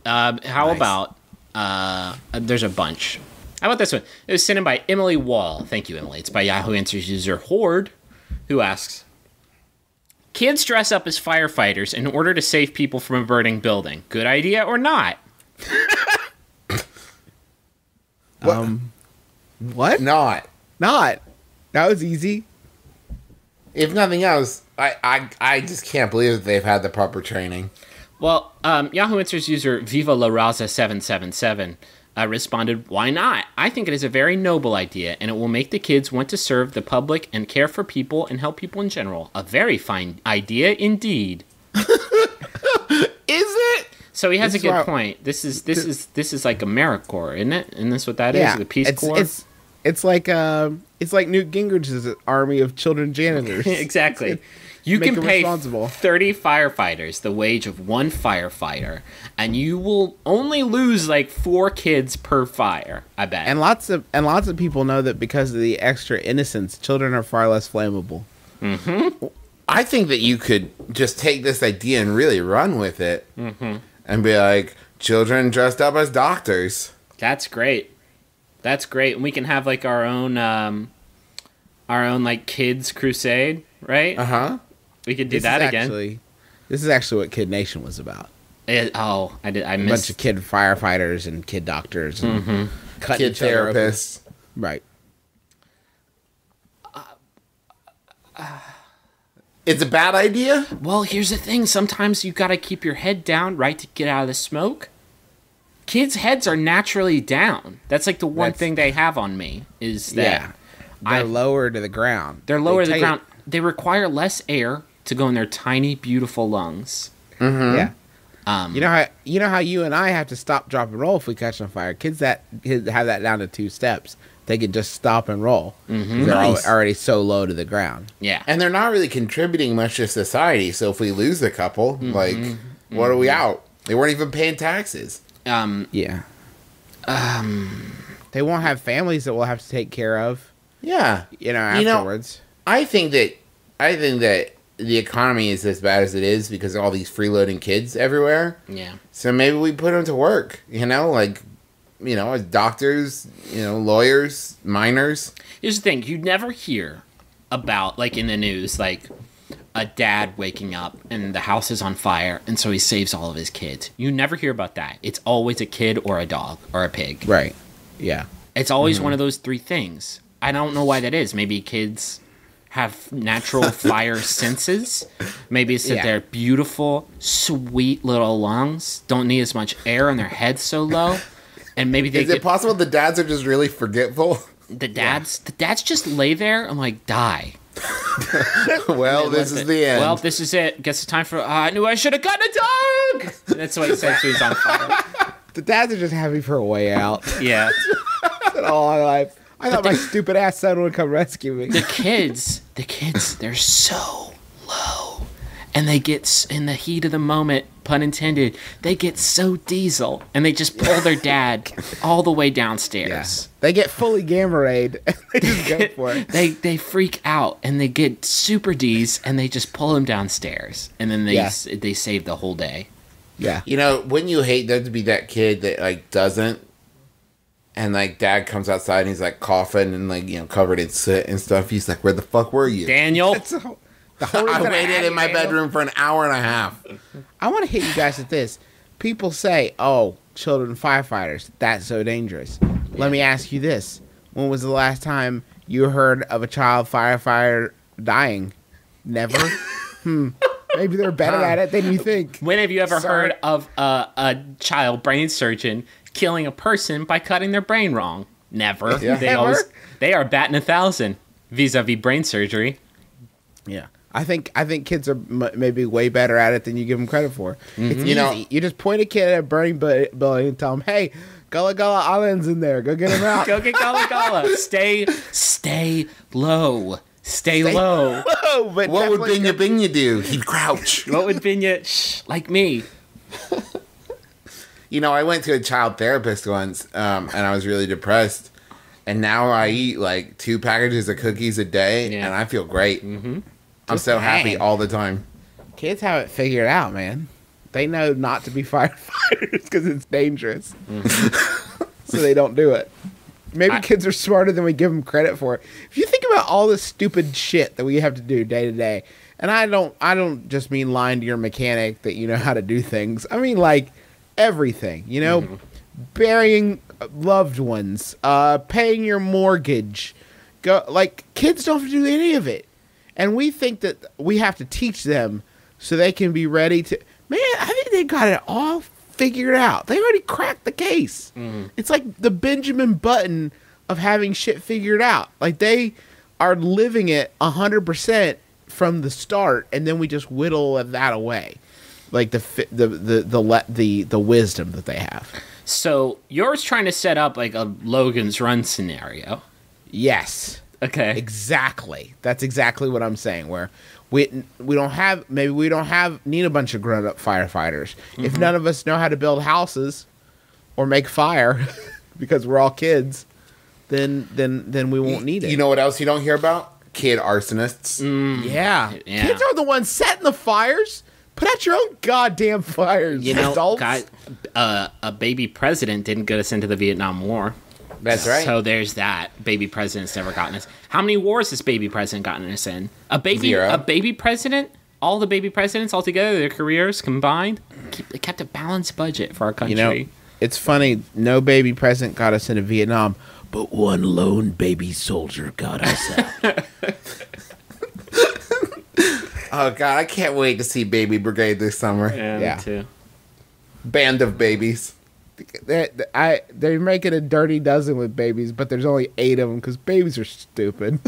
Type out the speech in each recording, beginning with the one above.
How about there's a bunch. How about this one? It was sent in by Emily Wall. Thank you, Emily. It's by Yahoo Answers user Horde, who asks, kids dress up as firefighters in order to save people from a burning building. Good idea or not? What? Not. That was easy. If nothing else, I just can't believe that they've had the proper training. Well, Yahoo Answers user Viva La Raza 777 responded, why not? I think it is a very noble idea, and it will make the kids want to serve the public and care for people and help people in general. A very fine idea indeed. Is it? So he has a good point. This is like AmeriCorps, isn't it? Isn't this what that is? The Peace Corps? It's like Newt Gingrich's army of children janitors. Exactly. You can pay 30 firefighters the wage of one firefighter, and you will only lose like 4 kids per fire, I bet. And lots of people know that because of the extra innocence, children are far less flammable. Mm-hmm. I think that you could just take this idea and really run with it, and be like, children dressed up as doctors. That's great. That's great, and we can have like our own like kids crusade, right? We could do that again. This is actually what Kid Nation was about. I missed a bunch of kid firefighters and kid doctors and Kid therapists. Right. It's a bad idea? Well, here's the thing. Sometimes you got to keep your head down, right, to get out of the smoke. Kids' heads are naturally down. That's like the one thing they have on me is that they're lower to the ground. They're lower to the ground. They require less air to go in their tiny, beautiful lungs. Yeah. You know how you and I have to stop, drop, and roll if we catch on fire. Kids have that down to 2 steps. They can just stop and roll. They're already so low to the ground. Yeah. And they're not really contributing much to society. So if we lose a couple, what are we out? They weren't even paying taxes. Yeah. They won't have families that we'll have to take care of. Yeah. Afterwards. I think that the economy is as bad as it is because of all these freeloading kids everywhere. Yeah. So maybe we put them to work, as doctors, lawyers, miners. Here's the thing. You never hear about, like in the news, like a dad waking up and the house is on fire and so he saves all of his kids. You never hear about that. It's always a kid or a dog or a pig. Right. Yeah. It's always one of those 3 things. I don't know why that is. Maybe kids have natural fire senses. Maybe it's that their beautiful, sweet little lungs don't need as much air and their head's so low. And maybe Is it possible the dads are just really forgetful? The dads just lay there and like die. Well, this is the end. Well, this is it. Guess it's time for. I knew I should have gotten a dog. That's what he said. So he's on fire. The dads are just happy for a way out. Yeah. All my life. I thought my stupid ass son would come rescue me. The kids, they're so low. And they get, in the heat of the moment, pun intended, they get so diesel. And they just pull their dad all the way downstairs. Yeah. They get fully gamma rayed. And they just go for it. They freak out. And they get super D's. And they just pull him downstairs. And then they save the whole day. Yeah. Wouldn't you hate there to be that kid that, doesn't? And, dad comes outside and he's, coughing and, covered in soot and stuff. He's like, where the fuck were you? Daniel. I waited in my bedroom for an hour and a half. I want to hit you guys with this. People say, oh, children firefighters, that's so dangerous. Yeah. Let me ask you this. When was the last time you heard of a child firefighter dying? Never? Maybe they're better at it than you think. When have you ever heard of a child brain surgeon killing a person by cutting their brain wrong? Never. Yeah. They are batting 1,000 vis-a-vis brain surgery. Yeah. I think kids are maybe way better at it than you give them credit for. It's easy. You just point a kid at a burning building and tell him, hey, Gullah Gullah Island's in there. Go get him out. Go get Gullah Gullah. Stay low. Stay low. But what would Binya do? He'd crouch. What would Binya... like me. I went to a child therapist once, and I was really depressed. And now I eat 2 packages of cookies a day, and I feel great. Mm-hmm. I'm so happy all the time. Kids have it figured out, man. They know not to be firefighters because it's dangerous. So they don't do it. Maybe kids are smarter than we give them credit for. If you think about all the stupid shit that we have to do day to day, and I don't just mean lying to your mechanic that you know how to do things. I mean like everything, you know, burying loved ones, paying your mortgage. Kids don't have to do any of it. And we think that we have to teach them so they can be ready to. Man, I think they got it all figured out. They already cracked the case. It's like the Benjamin Button of having shit figured out. Like they are living it 100% from the start, and then we just whittle that away, like the wisdom that they have. So you're trying to set up like a Logan's Run scenario. Yes. Okay. Exactly. That's exactly what I'm saying. Where we don't need a bunch of grown up firefighters. If none of us know how to build houses or make fire because we're all kids, then we won't need it. You know what else you don't hear about? Kid arsonists. Yeah. Kids are the ones setting the fires. Put out your own goddamn fires. You know, adults. a baby president didn't get us into the Vietnam War. That's right. So there's that. Baby president's never gotten us. How many wars has baby president gotten us in? Zero. A baby president? All the baby presidents all together, their careers combined, they kept a balanced budget for our country. You know, it's funny. No baby president got us into Vietnam, but one lone baby soldier got us out. Oh God, I can't wait to see Baby Brigade this summer. Yeah. Me too. Band of babies. They're making a dirty dozen with babies, but there's only 8 of them because babies are stupid.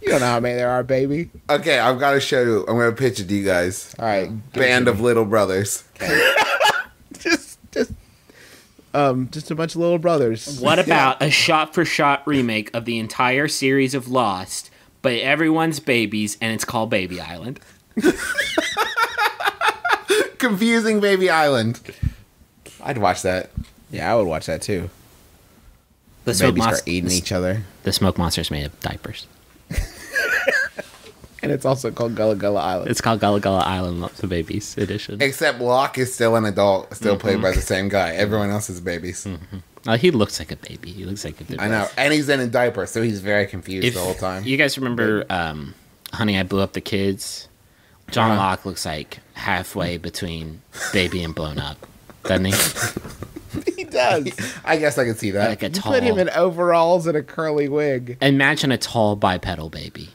You don't know how many there are, baby. Okay, I've got to show you. I'm going to pitch it to you guys. All right, Band of little brothers. just a bunch of little brothers. What about a shot-for-shot remake of the entire series of Lost, but everyone's babies, and it's called Baby Island? Confusing Baby Island. I'd watch that. Yeah, I would watch that too. The Babies start eating each other. The smoke monster's made of diapers. And it's also called Gullah Gullah Island. It's called Gullah Gullah Island, the babies edition. Except Locke is still an adult, still played by the same guy. Everyone else is babies. He looks like a baby. He looks like a baby. I know. And he's in a diaper, so he's very confused the whole time. You guys remember Honey, I Blew Up the Kids? John Locke looks like halfway between baby and blown up, doesn't he? He does. I guess I can see that. Like a You tall. put him in overalls and a curly wig. Imagine a tall bipedal baby.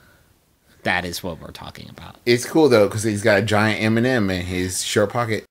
That is what we're talking about. It's cool, though, because he's got a giant M&M in his short pocket.